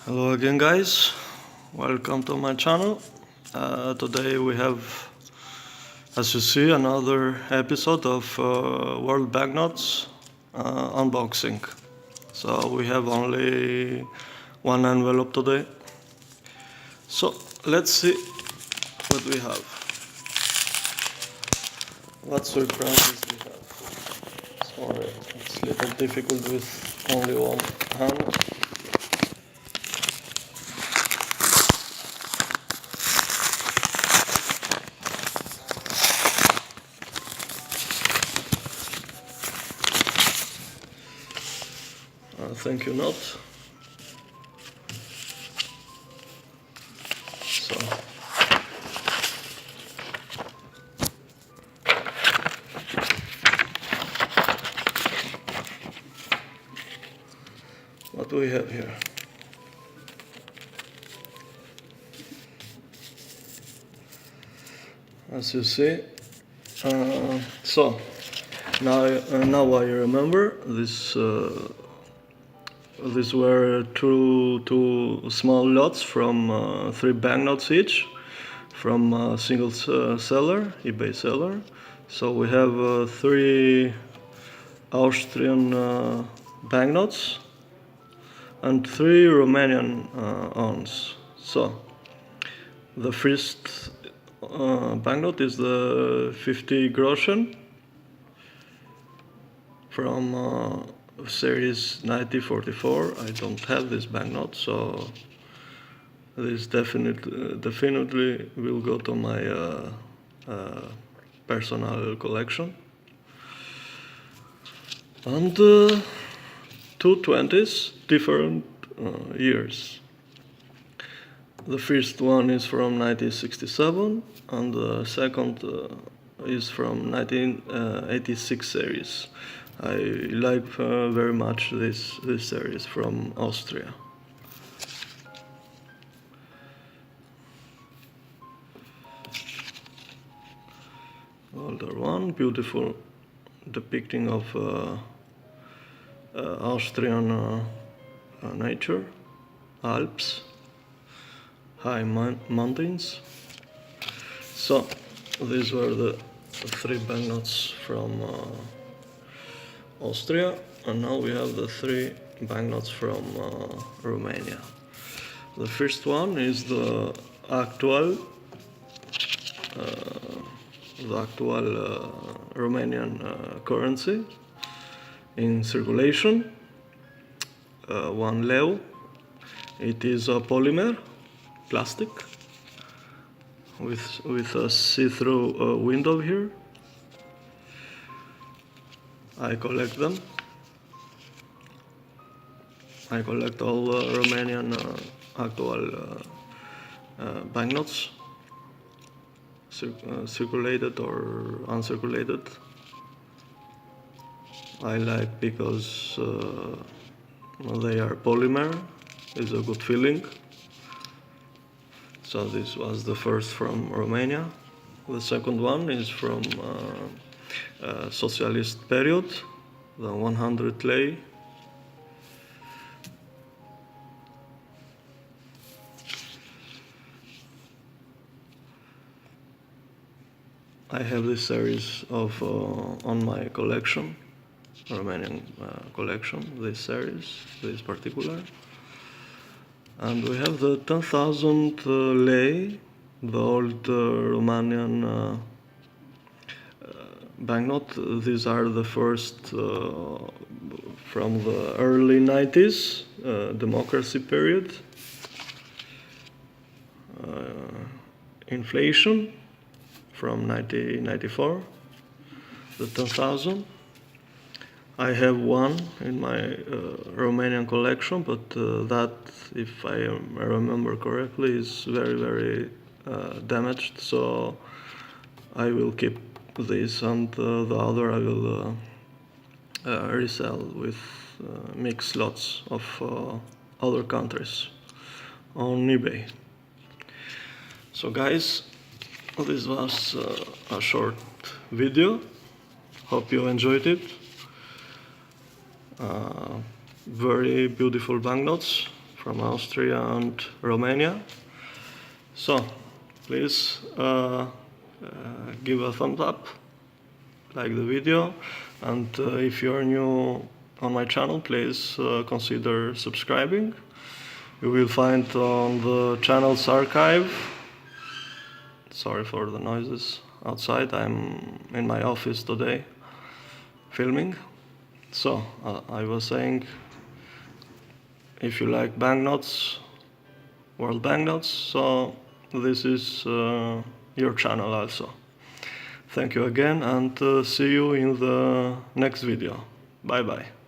Hello again, guys. Welcome to my channel. Today we have, as you see, another episode of World Banknotes unboxing. So we have only one envelope today. So let's see what we have. What surprises we have. Sorry, it's a little difficult with only one hand. Thank you, note. So what do we have here? As you see, so now I remember this. These were two small lots from 3 banknotes each, from a single seller, eBay seller. So we have 3 Austrian banknotes and 3 Romanian ones. So the first banknote is the 50 groschen from series 1944. I don't have this banknote, so this definitely will go to my personal collection. And 2 20s, different years. The first one is from 1967 and the second is from 1986 series. I like very much this series from Austria. Older one, beautiful depicting of Austrian nature, Alps, high mountains. So these were the 3 banknotes from Austria, and now we have the 3 banknotes from Romania. The first one is the actual Romanian currency in circulation, 1 leu. It is a polymer, plastic, with a see-through window here. I collect them. I collect all Romanian actual banknotes, circulated or uncirculated. I like because they are polymer. It's a good feeling. So this was the first from Romania. The second one is from socialist period, the 100 lei. I have this series of on my collection, Romanian collection, this series, this particular. And we have the 10,000 lei, the old Romanian banknote. These are the first from the early 90s, democracy period. Inflation from 1994, the 10,000. I have one in my Romanian collection, but that, if I remember correctly, is very damaged, so I will keep this, and the other I will resell with mixed lots of other countries on eBay. So guys, this was a short video. Hope you enjoyed it. Very beautiful banknotes from Austria and Romania. So please give a thumbs up, like the video, and if you're new on my channel, please consider subscribing. You will find on the channel's archive. Sorry for the noises outside, I'm in my office today filming. So I was saying, if you like banknotes, world banknotes, so this is your channel also. Thank you again, and see you in the next video. Bye bye.